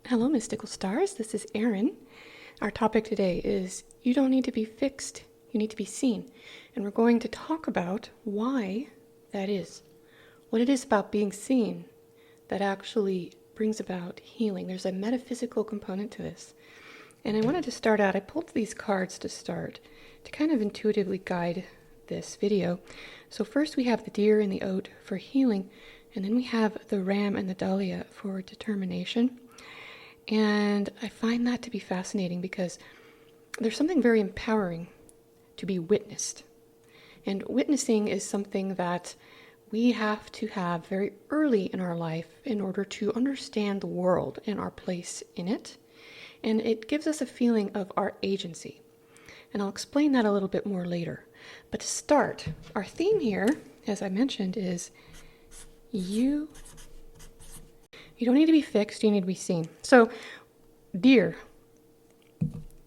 Hello, Mystical Stars. This is Erin. Our topic today is you don't need to be fixed, you need to be seen. And we're going to talk about why that is. What it is about being seen that actually brings about healing. There's a metaphysical component to this. And I wanted to start out, I pulled these cards to start to kind of intuitively guide this video. So first we have the deer and the oat for healing, and then we have the ram and the dahlia for determination. And I find that to be fascinating because there's something very empowering to be witnessed. And witnessing is something that we have to have very early in our life in order to understand the world and our place in it. And it gives us a feeling of our agency. And I'll explain that a little bit more later. But to start, our theme here, as I mentioned, is you don't need to be fixed, you need to be seen. So, deer.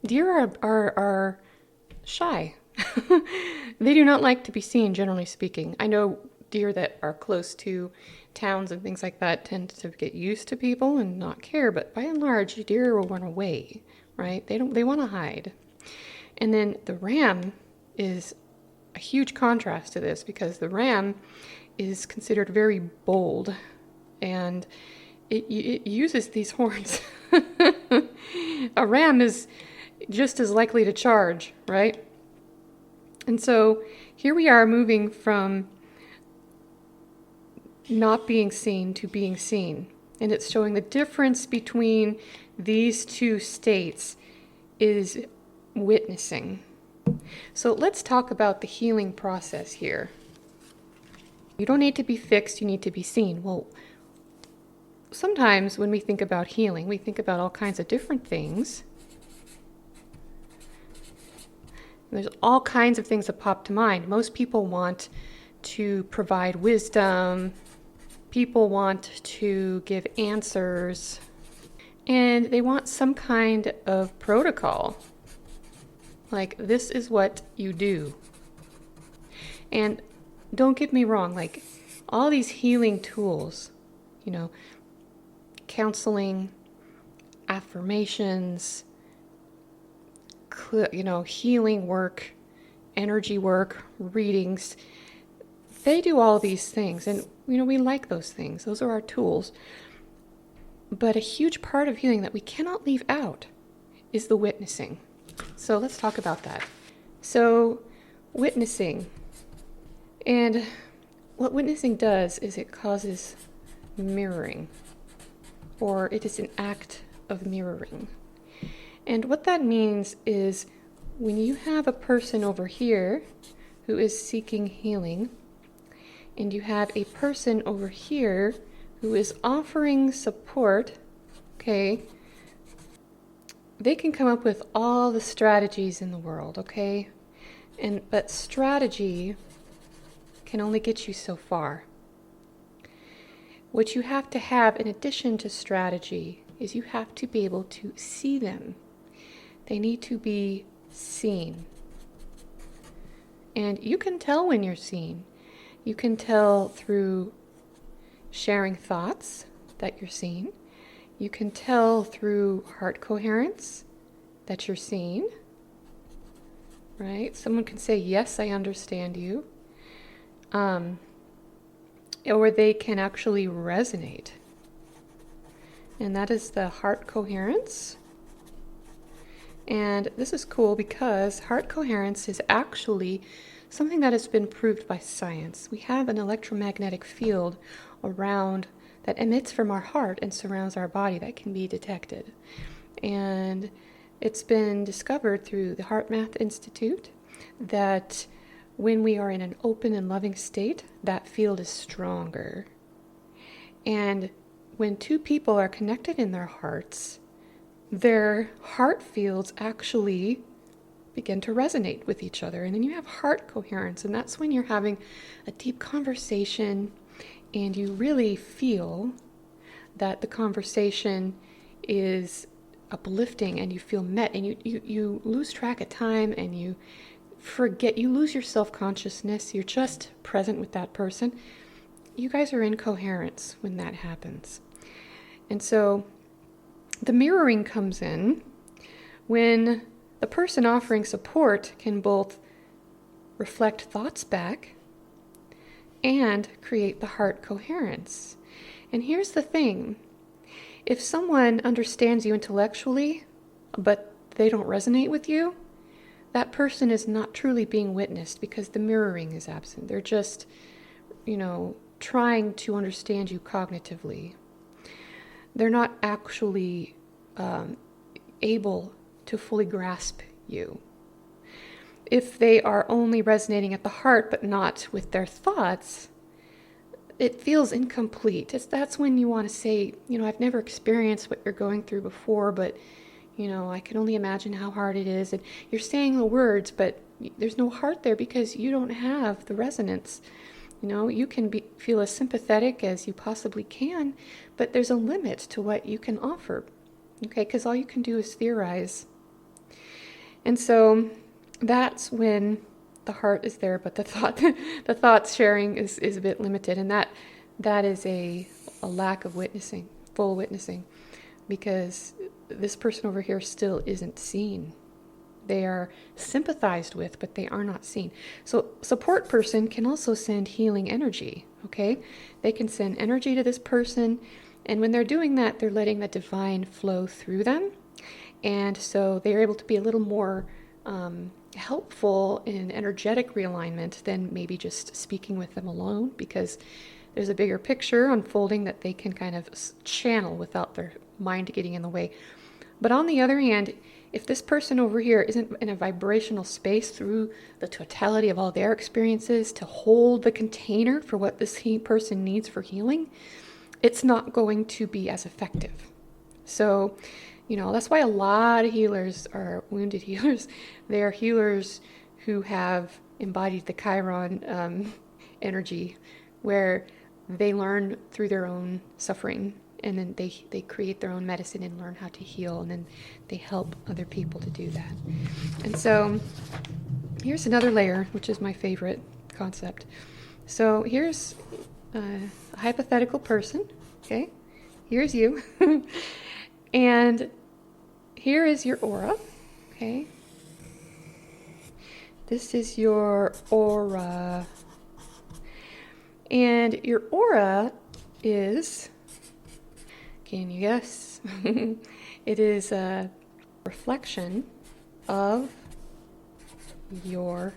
Deer are shy. They do not like to be seen, generally speaking. I know deer that are close to towns and things like that tend to get used to people and not care, but by and large, deer will run away, right? They want to hide. And then the ram is a huge contrast to this because the ram is considered very bold and it uses these horns. A ram is just as likely to charge, right? And so here we are moving from not being seen to being seen. And it's showing the difference between these two states is witnessing. So let's talk about the healing process here. You don't need to be fixed, you need to be seen. Well, sometimes when we think about healing, we think about all kinds of different things. There's all kinds of things that pop to mind. Most people want to provide wisdom. People want to give answers. And they want some kind of protocol. Like, this is what you do. And don't get me wrong, like, all these healing tools, counseling, affirmations, healing work, energy work, readings, they do all these things. And, we like those things. Those are our tools. But a huge part of healing that we cannot leave out is the witnessing. So let's talk about that. So, witnessing. And what witnessing does is it causes mirroring, or it is an act of mirroring. And what that means is when you have a person over here who is seeking healing, and you have a person over here who is offering support, okay, they can come up with all the strategies in the world, okay? But strategy can only get you so far. What you have to have in addition to strategy is you have to be able to see them. They need to be seen. And you can tell when you're seen. You can tell through sharing thoughts that you're seen. You can tell through heart coherence that you're seen. Right? Someone can say, yes, I understand you. Or they can actually resonate. And that is the heart coherence. And this is cool because heart coherence is actually something that has been proved by science. We have an electromagnetic field around that emits from our heart and surrounds our body that can be detected. And it's been discovered through the Heart Math Institute that when we are in an open and loving state, that field is stronger. And when two people are connected in their hearts, their heart fields actually begin to resonate with each other. And then you have heart coherence, and that's when you're having a deep conversation and you really feel that the conversation is uplifting and you feel met, and you lose track of time and you lose your self-consciousness. You're just present with that person. You guys are in coherence when that happens. And so The mirroring comes in when the person offering support can both reflect thoughts back and create the heart coherence. And here's the thing. If someone understands you intellectually, but they don't resonate with you, that person is not truly being witnessed because the mirroring is absent. They're just, trying to understand you cognitively. They're not actually able to fully grasp you. If they are only resonating at the heart but not with their thoughts, it feels incomplete. That's when you want to say, I've never experienced what you're going through before, but, I can only imagine how hard it is. And you're saying the words, but there's no heart there because you don't have the resonance. You can feel as sympathetic as you possibly can, but there's a limit to what you can offer, okay? Because all you can do is theorize. And so that's when the heart is there, but the thoughts sharing is a bit limited, and that is a lack of witnessing, full witnessing, because this person over here still isn't seen. They are sympathized with, but they are not seen. So support person can also send healing energy, okay? They can send energy to this person, and when they're doing that, they're letting the divine flow through them, and so they're able to be a little more helpful in energetic realignment than maybe just speaking with them alone, because there's a bigger picture unfolding that they can kind of channel without their mind getting in the way. But on the other hand, if this person over here isn't in a vibrational space through the totality of all their experiences to hold the container for what this person needs for healing, it's not going to be as effective. So, that's why a lot of healers are wounded healers. They are healers who have embodied the Chiron energy, where they learn through their own suffering, and then they create their own medicine and learn how to heal, and then they help other people to do that. And so here's another layer, which is my favorite concept. So here's a hypothetical person, okay? Here's you. And here is your aura, okay? This is your aura. And your aura is, can you guess? It is a reflection of your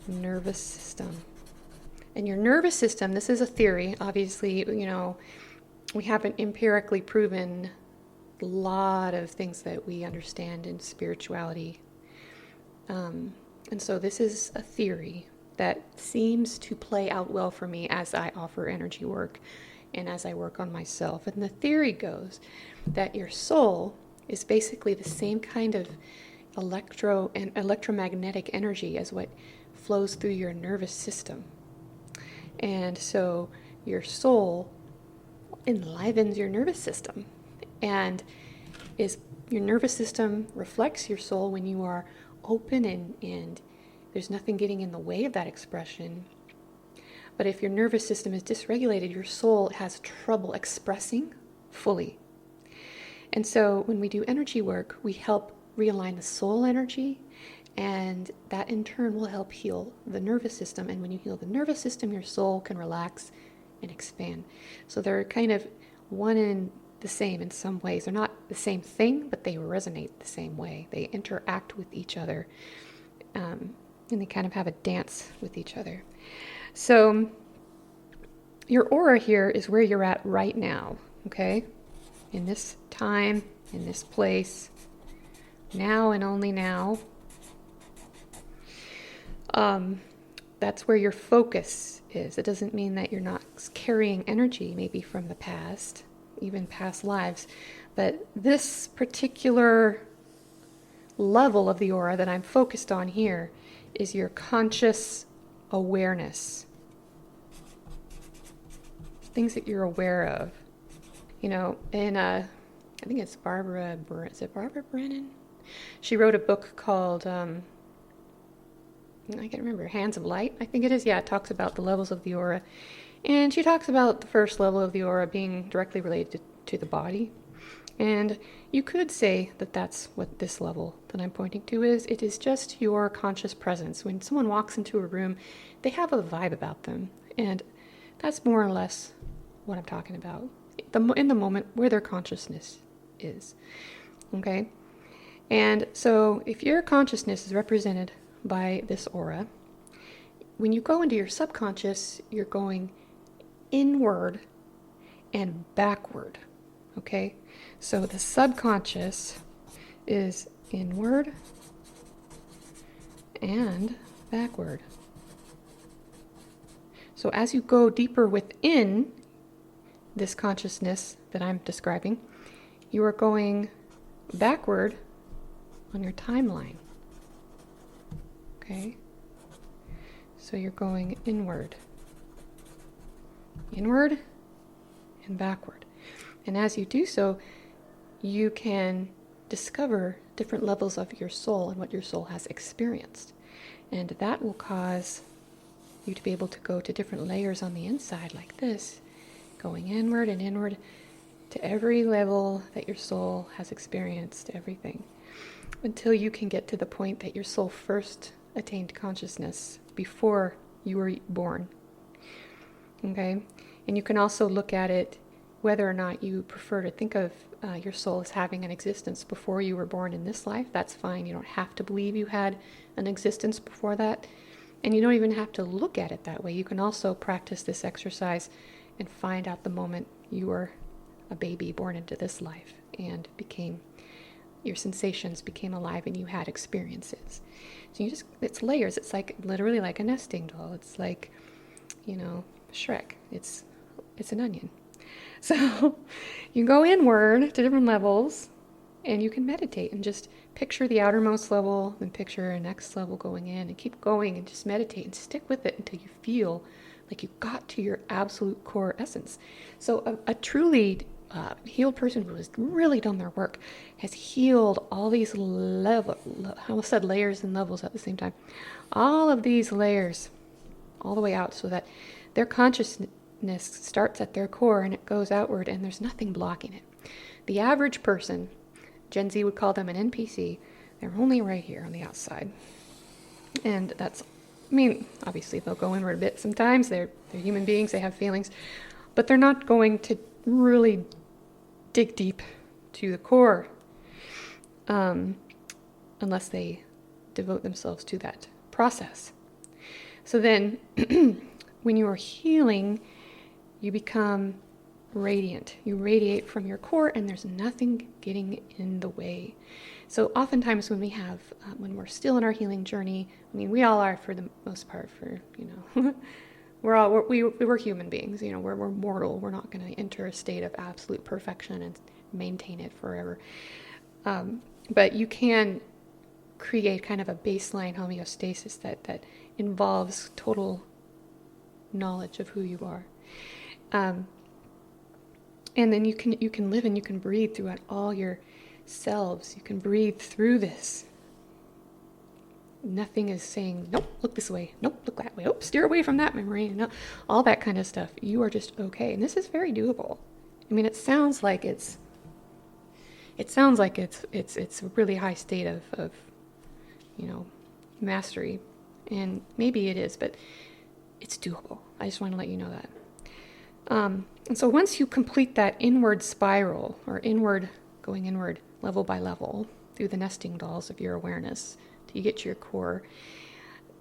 nervous system. And your nervous system, this is a theory, obviously, we haven't empirically proven a lot of things that we understand in spirituality. And so this is a theory that seems to play out well for me as I offer energy work and as I work on myself. And the theory goes that your soul is basically the same kind of electromagnetic energy as what flows through your nervous system. And so your soul enlivens your nervous system, and your nervous system reflects your soul when you are open and there's nothing getting in the way of that expression. But if your nervous system is dysregulated, your soul has trouble expressing fully. And so when we do energy work, we help realign the soul energy, and that in turn will help heal the nervous system. And when you heal the nervous system, your soul can relax and expand. So they're kind of one and the same in some ways. They're not the same thing, but they resonate the same way. They interact with each other, and they kind of have a dance with each other. So your aura here is where you're at right now, okay? In this time, in this place, now and only now. That's where your focus is. It doesn't mean that you're not carrying energy maybe from the past, even past lives, but this particular level of the aura that I'm focused on here is your conscious awareness. Things that you're aware of. And I think it's Barbara Brennan? She wrote a book called I can't remember, Hands of Light, I think it is. Yeah, it talks about the levels of the aura. And she talks about the first level of the aura being directly related to the body. And you could say that that's what this level that I'm pointing to is. It is just your conscious presence. When someone walks into a room, they have a vibe about them. And that's more or less what I'm talking about. In the moment where their consciousness is. Okay? And so if your consciousness is represented by this aura, when you go into your subconscious, you're going inward and backward. Okay? So the subconscious is inward and backward. So as you go deeper within this consciousness that I'm describing, you are going backward on your timeline. Okay? So you're going inward and backward. And as you do so, you can discover different levels of your soul and what your soul has experienced. And that will cause you to be able to go to different layers on the inside like this, going inward and inward to every level that your soul has experienced, everything, until you can get to the point that your soul first attained consciousness before you were born. Okay? And you can also look at it whether or not you prefer to think of your soul as having an existence before you were born in this life. That's fine. You don't have to believe you had an existence before that. And you don't even have to look at it that way. You can also practice this exercise and find out the moment you were a baby born into this life and your sensations became alive and you had experiences. So it's layers. It's like literally like a nesting doll. It's like, Shrek. It's an onion. So you go inward to different levels and you can meditate and just picture the outermost level, then picture a next level going in and keep going and just meditate and stick with it until you feel like you got to your absolute core essence. So a truly healed person who has really done their work has healed all these I almost said layers and levels at the same time. All of these layers all the way out so that their consciousness starts at their core and it goes outward and there's nothing blocking it. The average person, Gen Z would call them an NPC, they're only right here on the outside. And obviously they'll go inward a bit sometimes. They're human beings, they have feelings, but they're not going to really dig deep to the core unless they devote themselves to that process. So then when you are healing, you become radiant. You radiate from your core and there's nothing getting in the way. So oftentimes when when we're still in our healing journey, we all are for the most part, we're human beings, we're mortal. We're not going to enter a state of absolute perfection and maintain it forever. But you can create kind of a baseline homeostasis that involves total knowledge of who you are. And then you can live and you can breathe throughout all your selves. You can breathe through this. Nothing is saying, nope, look this way. Nope, look that way. Oh, steer away from that memory. No, all that kind of stuff. You are just okay. And this is very doable. It sounds like it's a really high state of mastery. And maybe it is, but it's doable. I just want to let you know that. And so once you complete that inward spiral, or going inward level by level through the nesting dolls of your awareness till you get to your core,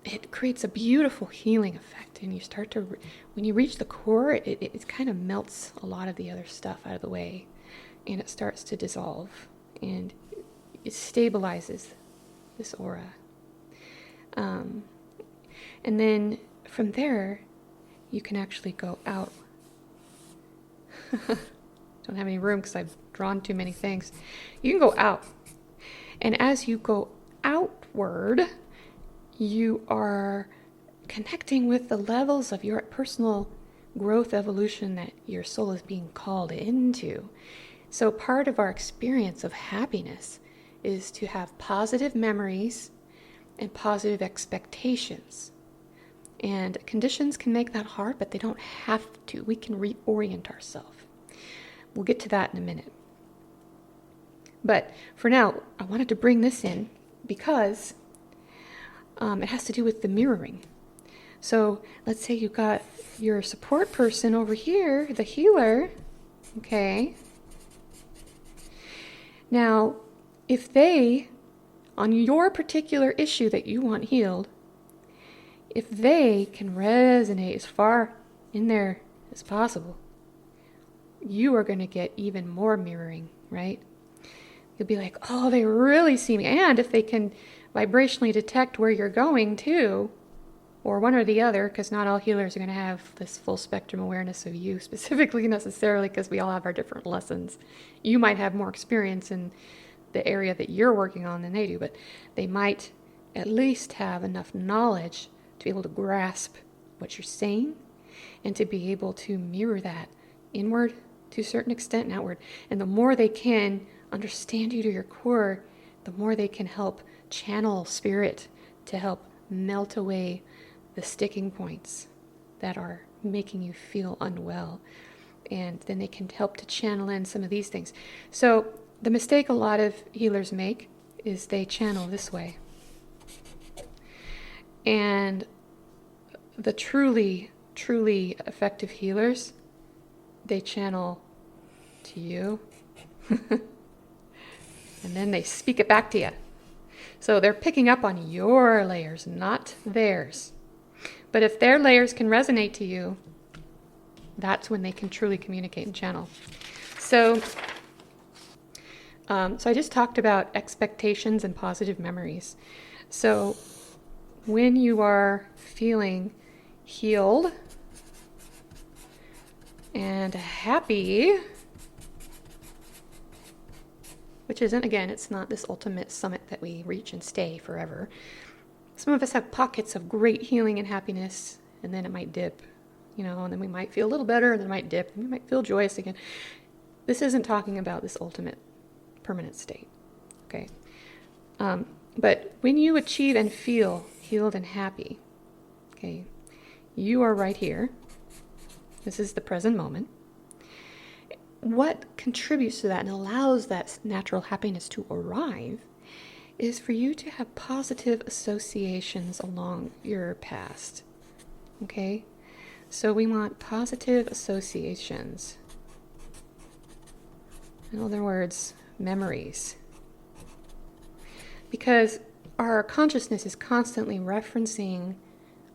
it creates a beautiful healing effect. And you start when you reach the core, it kind of melts a lot of the other stuff out of the way and it starts to dissolve and it stabilizes this aura. And then from there, you can actually go out. Don't have any room because I've drawn too many things. You can go out. And as you go outward, you are connecting with the levels of your personal growth evolution that your soul is being called into. So part of our experience of happiness is to have positive memories and positive expectations. And conditions can make that hard, but they don't have to. We can reorient ourselves. We'll get to that in a minute. But for now, I wanted to bring this in because it has to do with the mirroring. So let's say you got your support person over here, the healer, okay? Now, if they, on your particular issue that you want healed, if they can resonate as far in there as possible, you are going to get even more mirroring, right? You'll be like, oh, they really see me. And if they can vibrationally detect where you're going too, or one or the other, because not all healers are going to have this full spectrum awareness of you specifically necessarily, because we all have our different lessons. You might have more experience in the area that you're working on than they do, but they might at least have enough knowledge to be able to grasp what you're saying and to be able to mirror that inward to a certain extent and outward. And the more they can understand you to your core, the more they can help channel spirit to help melt away the sticking points that are making you feel unwell. And then they can help to channel in some of these things. So the mistake a lot of healers make is they channel this way. And the truly, truly effective healers, they channel to you. And then they speak it back to you. So they're picking up on your layers, not theirs. But if their layers can resonate to you, that's when they can truly communicate and channel. So I just talked about expectations and positive memories. So when you are feeling healed and happy, which isn't, again, it's not this ultimate summit that we reach and stay forever. Some of us have pockets of great healing and happiness, and then it might dip, and then we might feel a little better, and then it might dip, and we might feel joyous again. This isn't talking about this ultimate permanent state, okay? But when you achieve and feel healed and happy, okay, you are right here. This is the present moment. What contributes to that and allows that natural happiness to arrive is for you to have positive associations along your past. Okay? So we want positive associations. In other words, memories. Because our consciousness is constantly referencing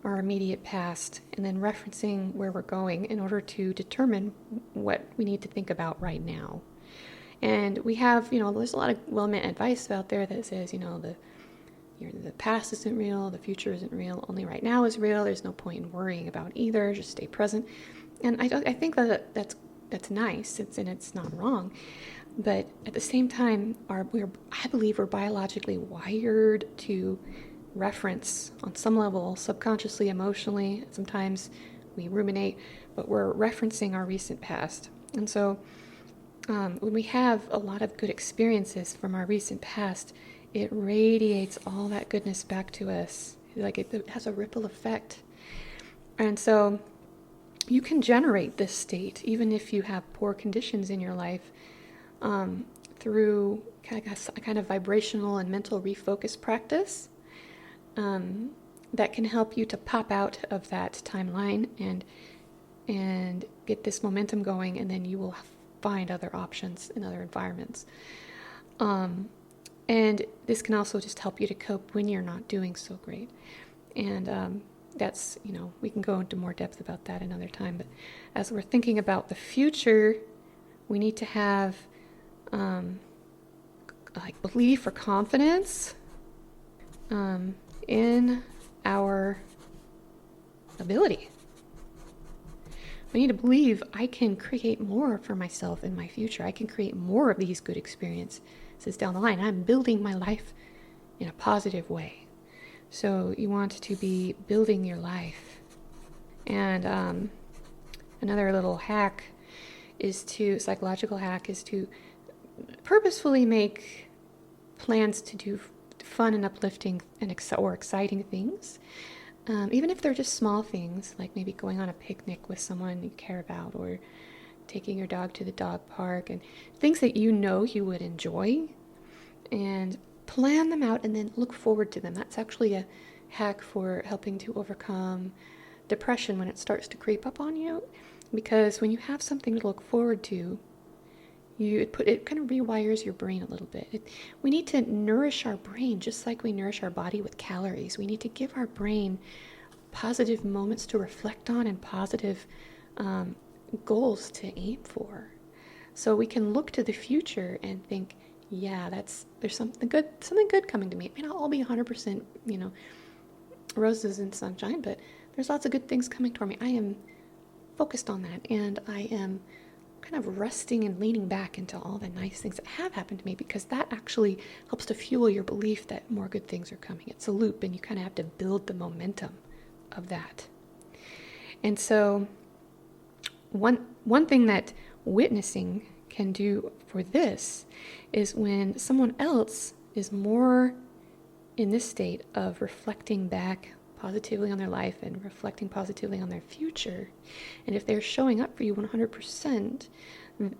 our immediate past and then referencing where we're going in order to determine what we need to think about right now. And we have, there's a lot of well-meant advice out there that says, the past isn't real, the future isn't real, only right now is real. There's no point in worrying about either. Just stay present. And I think that's nice. It's not wrong. But at the same time, I believe we're biologically wired to reference on some level, subconsciously, emotionally. Sometimes we ruminate, but we're referencing our recent past. And so when we have a lot of good experiences from our recent past, it radiates all that goodness back to us. Like it has a ripple effect. And so you can generate this state, even if you have poor conditions in your life, through a kind of vibrational and mental refocus practice that can help you to pop out of that timeline and get this momentum going, and then you will find other options in other environments. And this can also just help you to cope when you're not doing so great. And that's, we can go into more depth about that another time. But as we're thinking about the future, we need to have belief or confidence in our ability. We need to believe I can create more for myself in my future. I can create more of these good experiences down the line. I'm building my life in a positive way. So you want to be building your life. And another little psychological hack is to purposefully make plans to do fun and uplifting or exciting things. Even if they're just small things, like maybe going on a picnic with someone you care about, or taking your dog to the dog park, and things that you would enjoy. and plan them out and then look forward to them. That's actually a hack for helping to overcome depression when it starts to creep up on you, because when you have something to look forward to, it kind of rewires your brain a little bit. We need to nourish our brain just like we nourish our body with calories. We need to give our brain positive moments to reflect on and positive goals to aim for, so we can look to the future and think, yeah, there's something good coming to me. It may not all be 100%, roses and sunshine, but there's lots of good things coming toward me. I am focused on that, and I am kind of resting and leaning back into all the nice things that have happened to me, because that actually helps to fuel your belief that more good things are coming. It's a loop, and you kind of have to build the momentum of that. And so one thing that witnessing can do for this is when someone else is more in this state of reflecting back positively on their life and reflecting positively on their future, and if they're showing up for you 100%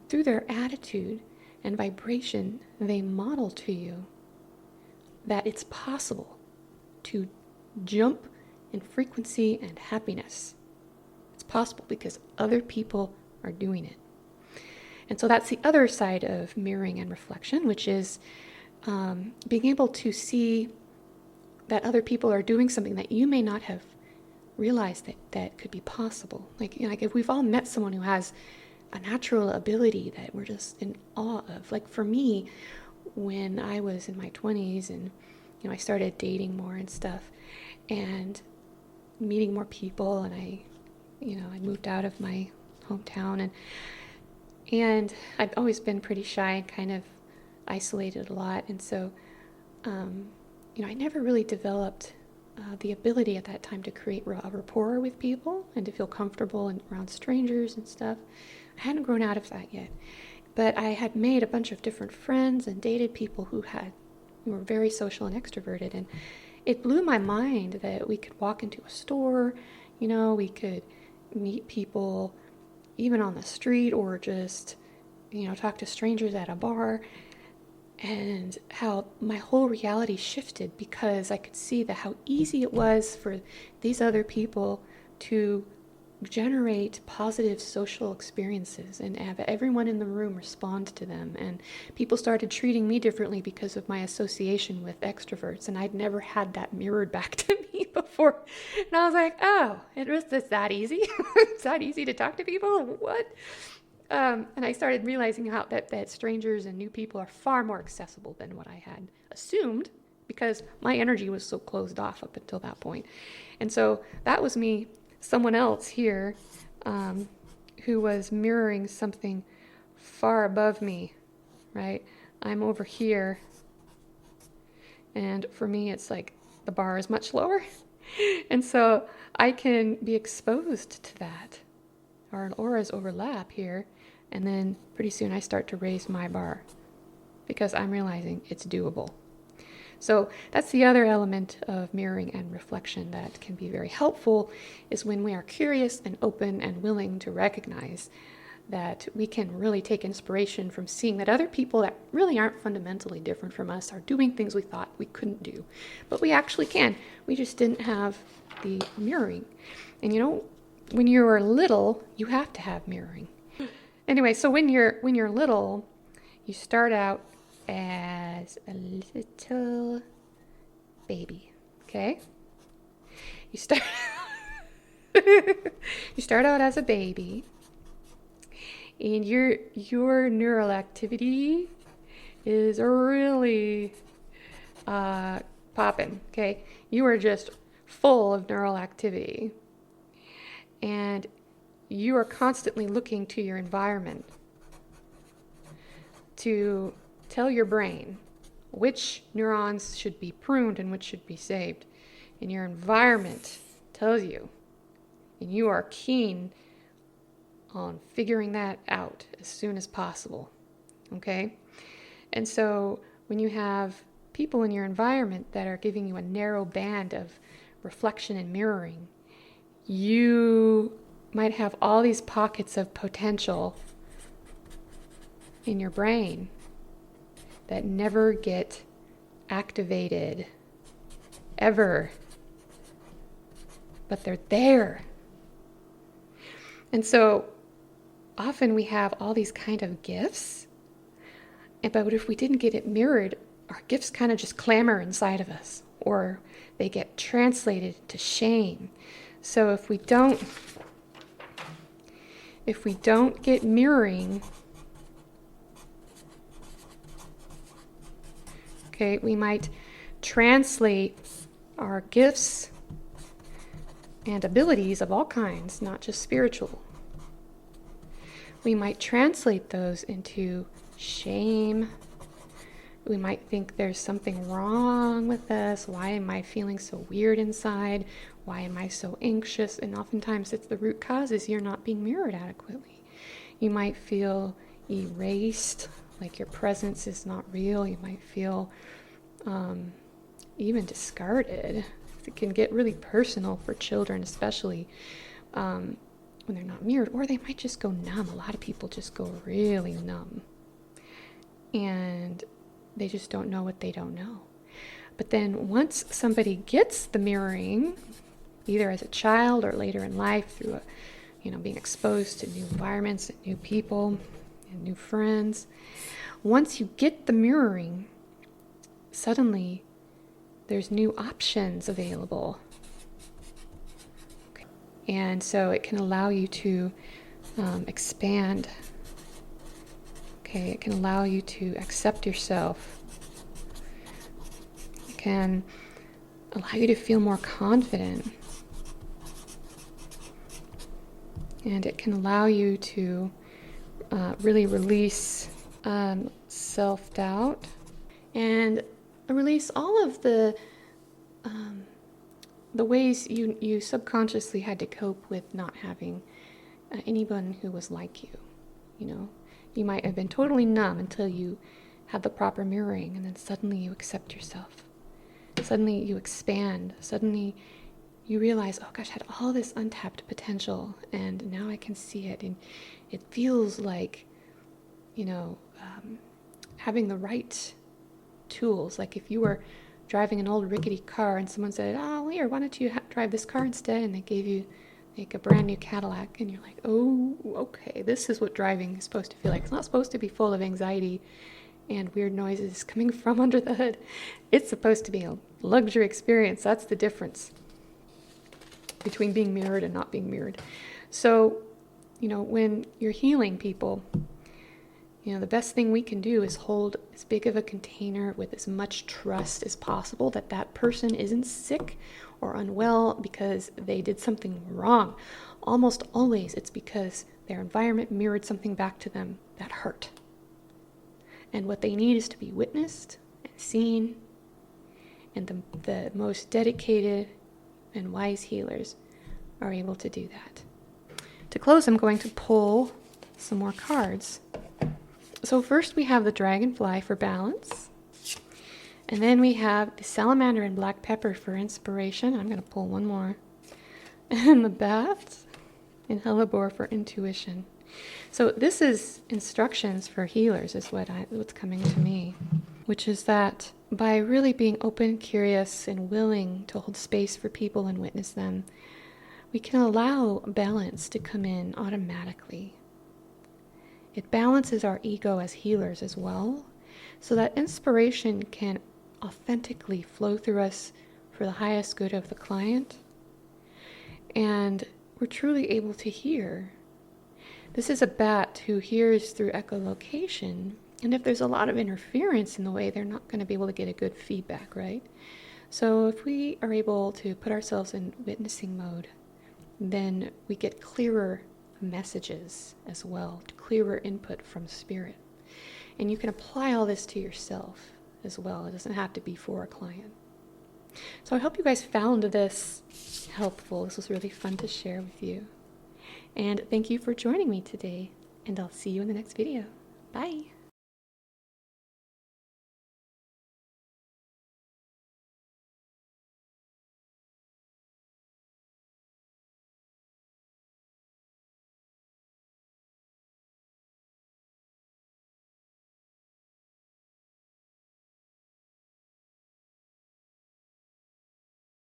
through their attitude and vibration, they model to you that it's possible to jump in frequency and happiness. It's possible because other people are doing it. And so that's the other side of mirroring and reflection, which is being able to see that other people are doing something that you may not have realized that could be possible. Like if we've all met someone who has a natural ability that we're just in awe of. Like for me, when I was in my 20s and I started dating more and stuff and meeting more people, and I moved out of my hometown, and I've always been pretty shy and kind of isolated a lot, and so I never really developed the ability at that time to create a rapport with people and to feel comfortable and around strangers and stuff. I hadn't grown out of that yet, but I had made a bunch of different friends and dated people who were very social and extroverted, and it blew my mind that we could walk into a store, we could meet people even on the street, or just talk to strangers at a bar, and how my whole reality shifted because I could see how easy it was for these other people to generate positive social experiences and have everyone in the room respond to them. And people started treating me differently because of my association with extroverts, and I'd never had that mirrored back to me before. And I was like, oh, it was just that easy? It's that easy to talk to people? What? And I started realizing how that strangers and new people are far more accessible than what I had assumed, because my energy was so closed off up until that point. And so that was me, someone else here, who was mirroring something far above me, right? I'm over here, and for me it's like the bar is much lower. And so I can be exposed to that. Our auras overlap here, and then pretty soon I start to raise my bar because I'm realizing it's doable. So that's the other element of mirroring and reflection that can be very helpful, is when we are curious and open and willing to recognize that we can really take inspiration from seeing that other people that really aren't fundamentally different from us are doing things we thought we couldn't do. But we actually can. We just didn't have the mirroring. And when you're little, you have to have mirroring. Anyway, so when you're little, you start out as a little baby, okay? You start out as a baby, and your neural activity is really popping, okay? You are just full of neural activity, and you are constantly looking to your environment to tell your brain which neurons should be pruned and which should be saved. And your environment tells you, and you are keen on figuring that out as soon as possible, okay? And so when you have people in your environment that are giving you a narrow band of reflection and mirroring, you might have all these pockets of potential in your brain that never get activated, ever. But they're there. And so often we have all these kind of gifts, but if we didn't get it mirrored, our gifts kind of just clamor inside of us, or they get translated to shame. So if we don't get mirroring, okay, we might translate our gifts and abilities of all kinds, not just spiritual. We might translate those into shame. We might think there's something wrong with us. Why am I feeling so weird inside? Why am I so anxious? And oftentimes it's the root cause is you're not being mirrored adequately. You might feel erased, like your presence is not real. You might feel even discarded. It can get really personal for children, especially when they're not mirrored, or they might just go numb. A lot of people just go really numb, and they just don't know what they don't know. But then once somebody gets the mirroring, either as a child or later in life through being exposed to new environments and new people and new friends, once you get the mirroring, suddenly there's new options available. Okay. And so it can allow you to expand. Okay, it can allow you to accept yourself. It can allow you to feel more confident. And it can allow you to really release self-doubt and release all of the ways you subconsciously had to cope with not having anyone who was like you. You might have been totally numb until you had the proper mirroring, and then suddenly you accept yourself. Suddenly you expand. Suddenly you realize, oh gosh, I had all this untapped potential, and now I can see it. And it feels like, having the right tools. Like if you were driving an old rickety car and someone said, oh, here, why don't you drive this car instead? And they gave you like a brand new Cadillac, and you're like, oh, okay, this is what driving is supposed to feel like. It's not supposed to be full of anxiety and weird noises coming from under the hood. It's supposed to be a luxury experience. That's the difference between being mirrored and not being mirrored. So, when you're healing people, the best thing we can do is hold as big of a container with as much trust as possible that that person isn't sick or unwell because they did something wrong. Almost always it's because their environment mirrored something back to them that hurt. And what they need is to be witnessed and seen. And the most dedicated and wise healers are able to do that. To close, I'm going to pull some more cards. So first we have the dragonfly for balance. And then we have the salamander and black pepper for inspiration. I'm going to pull one more. And the bat and hellebore for intuition. So this is instructions for healers is what's coming to me. Which is that by really being open, curious, and willing to hold space for people and witness them, we can allow balance to come in automatically. It balances our ego as healers as well, so that inspiration can authentically flow through us for the highest good of the client. And we're truly able to hear. This is a bat who hears through echolocation, and if there's a lot of interference in the way, they're not going to be able to get a good feedback, right? So if we are able to put ourselves in witnessing mode, then we get clearer messages as well, clearer input from spirit. And you can apply all this to yourself as well. It doesn't have to be for a client. So I hope you guys found this helpful. This was really fun to share with you. And thank you for joining me today. And I'll see you in the next video. Bye.